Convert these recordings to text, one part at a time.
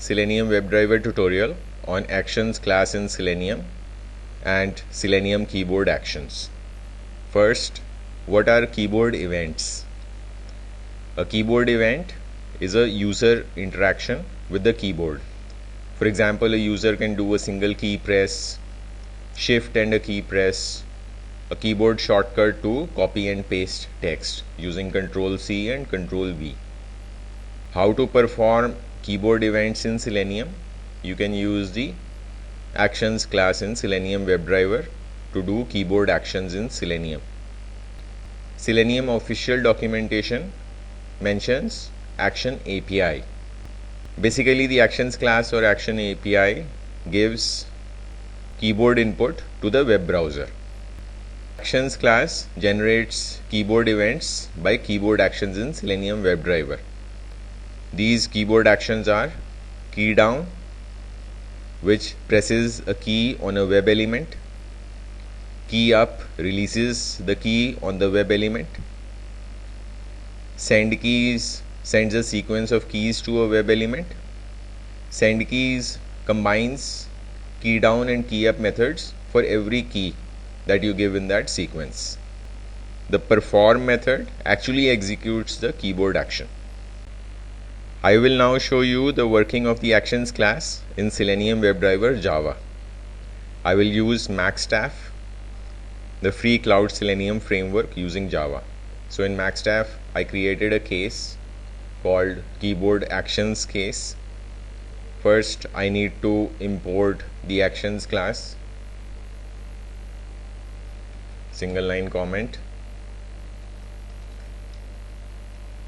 Selenium WebDriver tutorial on actions class in Selenium and Selenium keyboard actions. First, what are keyboard events? A keyboard event is a user interaction with the keyboard. For example, a user can do a single key press, shift and a key press, a keyboard shortcut to copy and paste text using Ctrl C and Ctrl V. How to perform keyboard events in Selenium? You can use the actions class in Selenium WebDriver to do keyboard actions in Selenium. Selenium official documentation mentions action API. Basically, the actions class or action API gives keyboard input to the web browser. Actions class generates keyboard events by keyboard actions in Selenium WebDriver. These keyboard actions are key down, which presses a key on a web element. Key up releases the key on the web element. Send keys sends a sequence of keys to a web element. Send keys combines key down and key up methods for every key that you give in that sequence. The perform method actually executes the keyboard action. I will now show you the working of the actions class in Selenium WebDriver Java. I will use MaxTAF, the free cloud Selenium framework using Java. So in MaxTAF, I created a case called keyboard actions case. First, I need to import the actions class. Single line comment.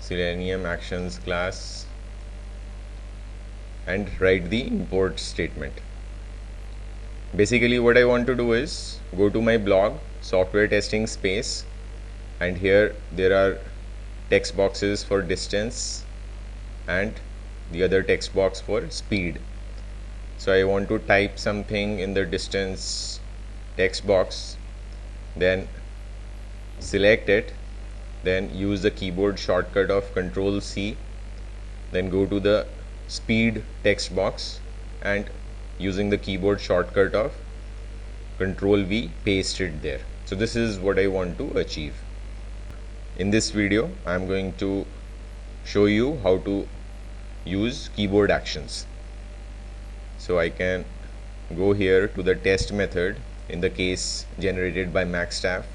Selenium actions class, and write the import statement. Basically, what I want to do is go to my blog, software testing space, and here there are text boxes for distance and the other text box for speed. So I want to type something in the distance text box, then select it, then use the keyboard shortcut of Ctrl C, then go to the speed text box and using the keyboard shortcut of Ctrl V paste it there. So this is what I want to achieve. In this video I am going to show you how to use keyboard actions. So I can go here to the test method in the case generated by MaxTAF,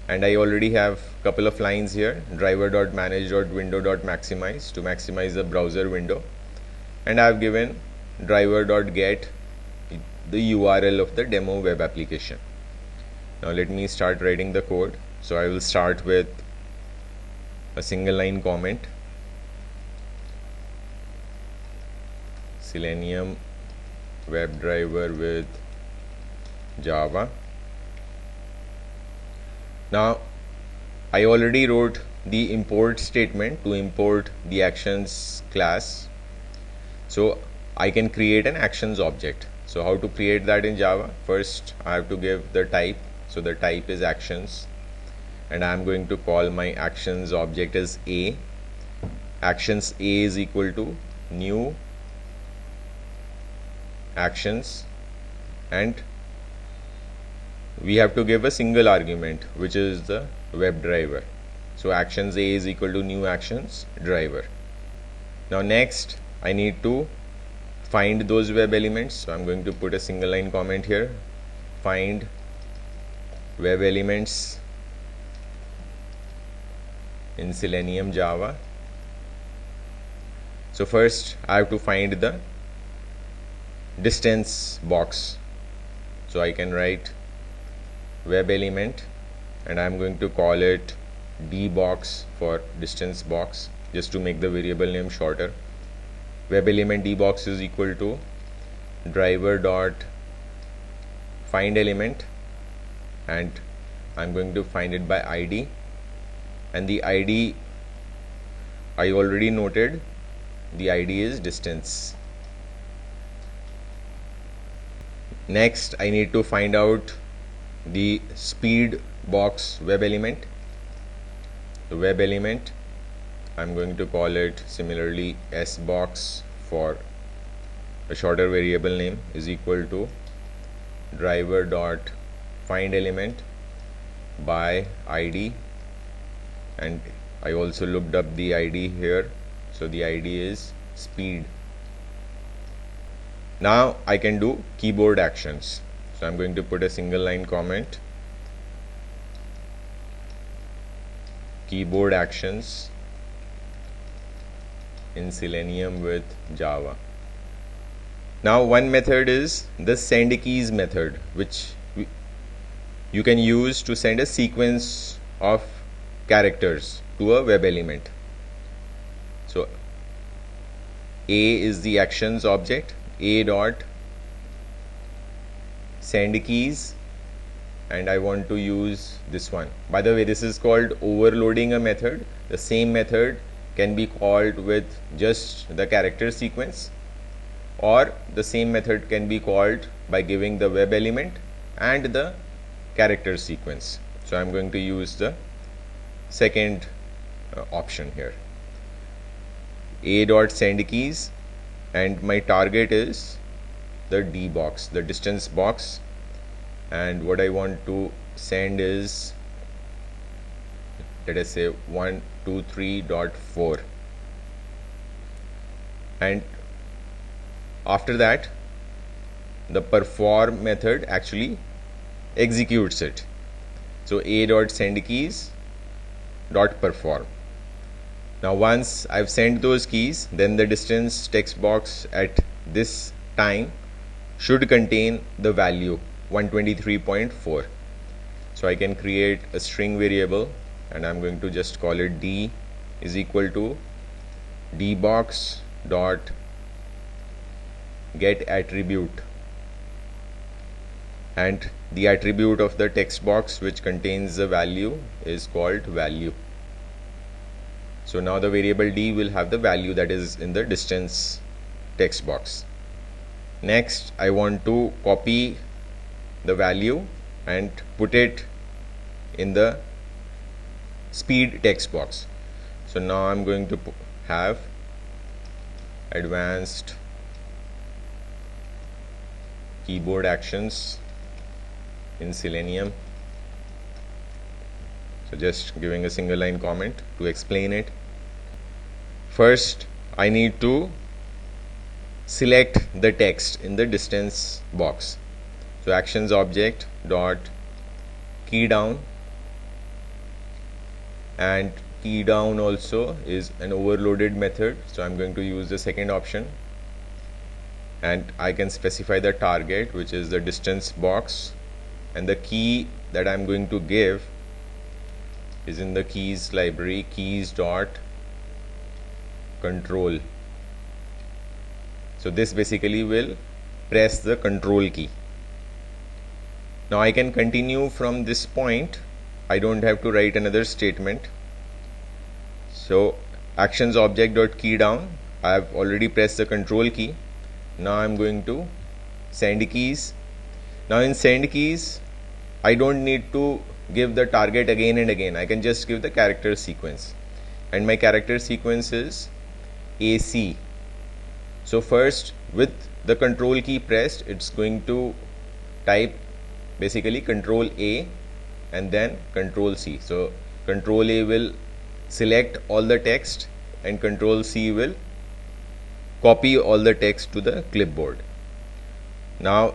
and I already have a couple of lines here, driver.manage.window.maximize to maximize the browser window, and I have given driver.get the URL of the demo web application. Now let me start writing the code. So I will start with a single line comment, Selenium WebDriver with Java. Now I already wrote the import statement to import the actions class, so I can create an actions object. So how to create that in Java? First I have to give the type. So the type is actions, and I am going to call my actions object as A. Actions A is equal to new actions, and we have to give a single argument, which is the web driver. So actions A is equal to new actions driver. Now next I need to find those web elements. So I'm going to put a single line comment here, find web elements in Selenium Java. So first I have to find the distance box. So I can write web element, and I'm going to call it dbox for distance box, just to make the variable name shorter. Web element dbox is equal to driver dot find element, and I'm going to find it by ID, and the ID I already noted, the ID is distance. Next I need to find out the speed box web element. The web element, I'm going to call it similarly S box for a shorter variable name, is equal to driver dot find element by id, and I also looked up the id here, so the id is speed. Now I can do keyboard actions, so I'm going to put a single line comment, keyboard actions in Selenium with Java. Now one method is the send keys method, which you can use to send a sequence of characters to a web element. So A is the actions object, A dot send keys, and I want to use this one. By the way, this is called overloading a method. The same method can be called with just the character sequence, or the same method can be called by giving the web element and the character sequence. So I'm going to use the second option here, A dot send keys, and my target is the D box, the distance box, and what I want to send is, let us say 123.4, and after that the perform method actually executes it. So A dot send keys dot perform. Now once I've sent those keys, then the distance text box at this time should contain the value 123.4. So I can create a string variable, and I'm going to just call it D is equal to dbox dot get attribute, and the attribute of the text box which contains the value is called value. So now the variable D will have the value that is in the distance text box. Next I want to copy the value and put it in the speed text box. So now I'm going to have advanced keyboard actions in Selenium. So just giving a single line comment to explain it. First I need to select the text in the distance box. So actions object dot key down, and key down also is an overloaded method, so I'm going to use the second option, and I can specify the target, which is the distance box, and the key that I'm going to give is in the keys library, keys dot control. So this basically will press the control key. Now I can continue from this point. I don't have to write another statement. So actions object dot key down, I have already pressed the control key. Now I'm going to send keys. Now in send keys I don't need to give the target again and again. I can just give the character sequence, and my character sequence is AC. So first, with the control key pressed, it's going to type basically control A and then control C. So control A will select all the text, and control C will copy all the text to the clipboard. Now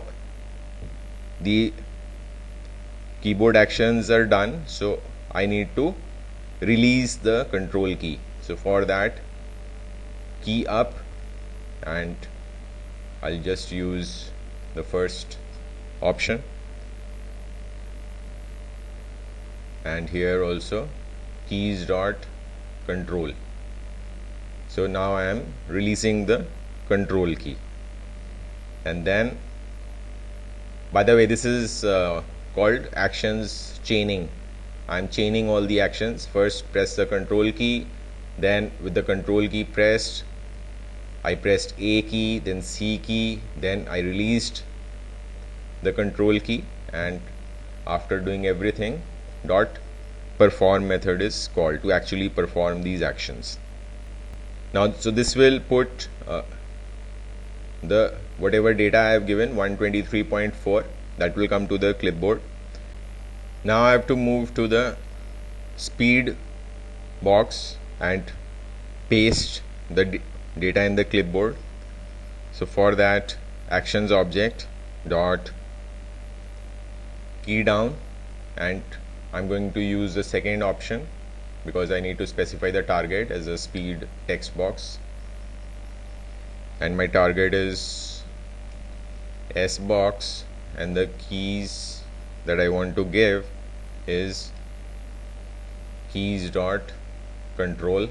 the keyboard actions are done, so I need to release the control key. So for that, key up, and I'll just use the first option, and here also keys dot control. So now I am releasing the control key, and then, by the way, this is called actions chaining. I'm chaining all the actions. First press the control key, then with the control key pressed, I pressed A key, then C key, then I released the control key, and after doing everything, dot perform method is called to actually perform these actions. Now so this will put the whatever data I have given, 123.4, that will come to the clipboard. Now I have to move to the speed box and paste the data in the clipboard. So for that, actions object dot key down, and I'm going to use the second option because I need to specify the target as a speed text box, and my target is S box, and the keys that I want to give is keys dot control.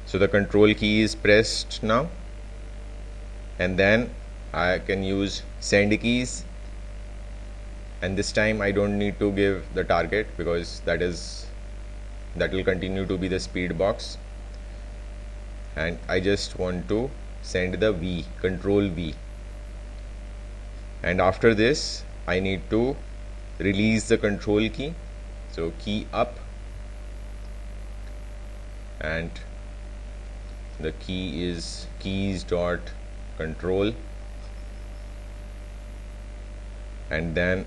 So the control key is pressed now, and then I can use send keys, and this time I don't need to give the target because that will continue to be the speed box, and I just want to send the V, control V. And after this I need to release the control key, so key up, and the key is keys dot control, and then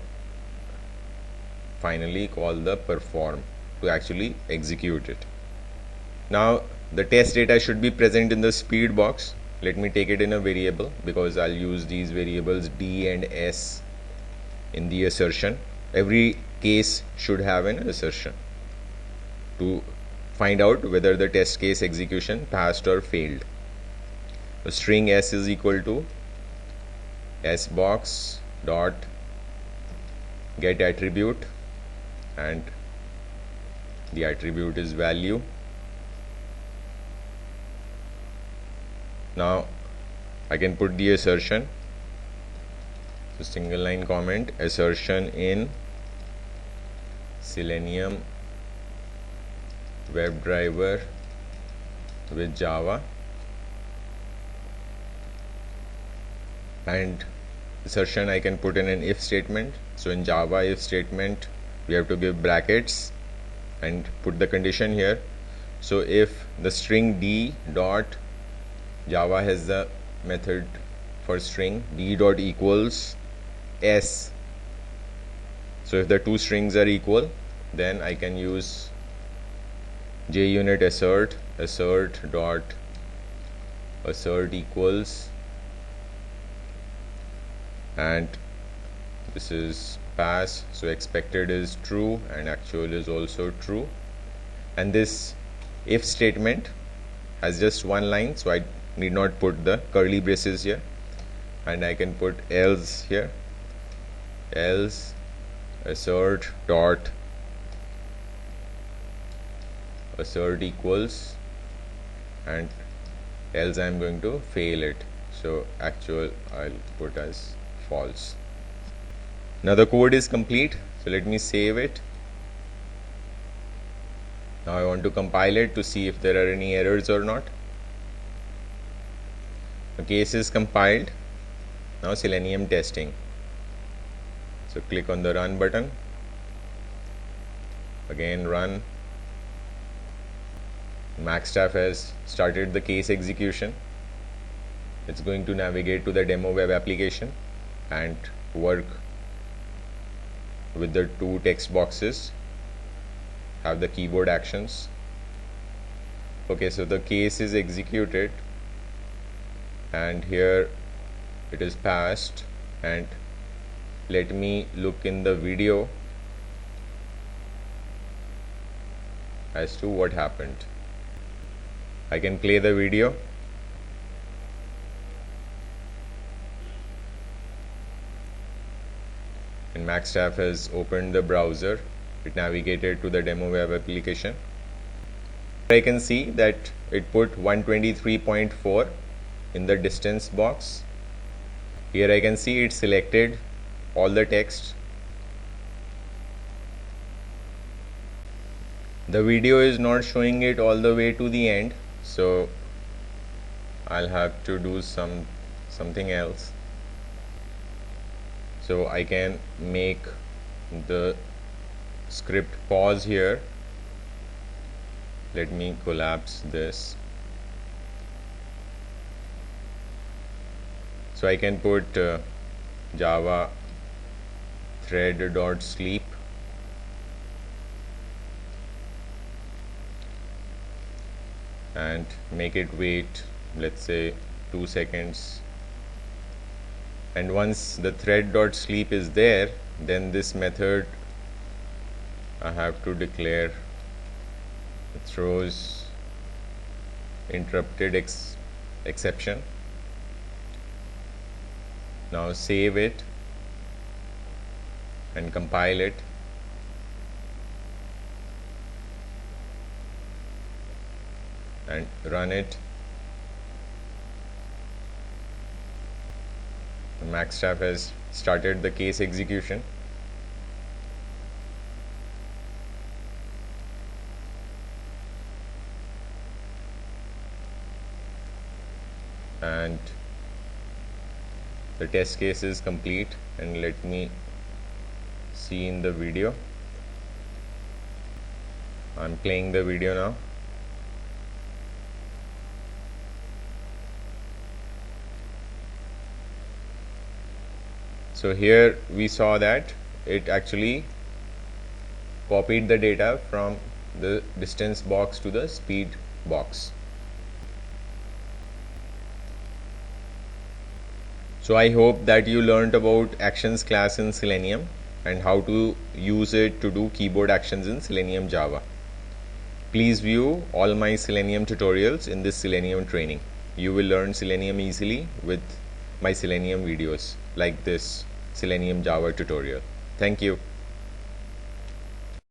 finally call the perform to actually execute it. Now the test data should be present in the speed box. Let me take it in a variable because I'll use these variables D and S in the assertion. Every case should have an assertion to find out whether the test case execution passed or failed. The string S is equal to S box dot get attribute, and the attribute is value. Now I can put the assertion, so single line comment, assertion in Selenium WebDriver with Java, and assertion I can put in an if statement. So in Java if statement we have to give brackets and put the condition here. So if the string D dot, Java has the method for string D dot equals S, so if the two strings are equal, then I can use JUnit assert dot assert equals, and this is pass, so expected is true and actual is also true. And this if statement has just one line, so I need not put the curly braces here, and I can put else here, else assert dot assert equals, and else I am going to fail it, so actual I'll put as false. Now the code is complete, so let me save it. Now I want to compile it to see if there are any errors or not. The case is compiled. Now Selenium testing. So click on the run button. Again run. MaxTAF has started the case execution. It's going to navigate to the demo web application and work with the two text boxes, have the keyboard actions. Okay, so the case is executed, and here it is passed, and let me look in the video as to what happened. I can play the video. And MaxTAF has opened the browser. It navigated to the demo web application. I can see that it put 123.4 in the distance box. Here I can see it selected all the text. The video is not showing it all the way to the end, so I'll have to do something else. So I can make the script pause here. Let me collapse this. So I can put Java thread.sleep and make it wait, let's say 2 seconds, and once the thread.sleep is there, then this method I have to declare it throws interrupted exception. Now save it and compile it. And run it. MaxTAF has started the case execution. And the test case is complete, and let me see in the video. I'm playing the video now. So here we saw that it actually copied the data from the distance box to the speed box. So I hope that you learned about actions class in Selenium and how to use it to do keyboard actions in Selenium Java. Please view all my Selenium tutorials in this Selenium training. You will learn Selenium easily with my Selenium videos like this Selenium Java tutorial. Thank you.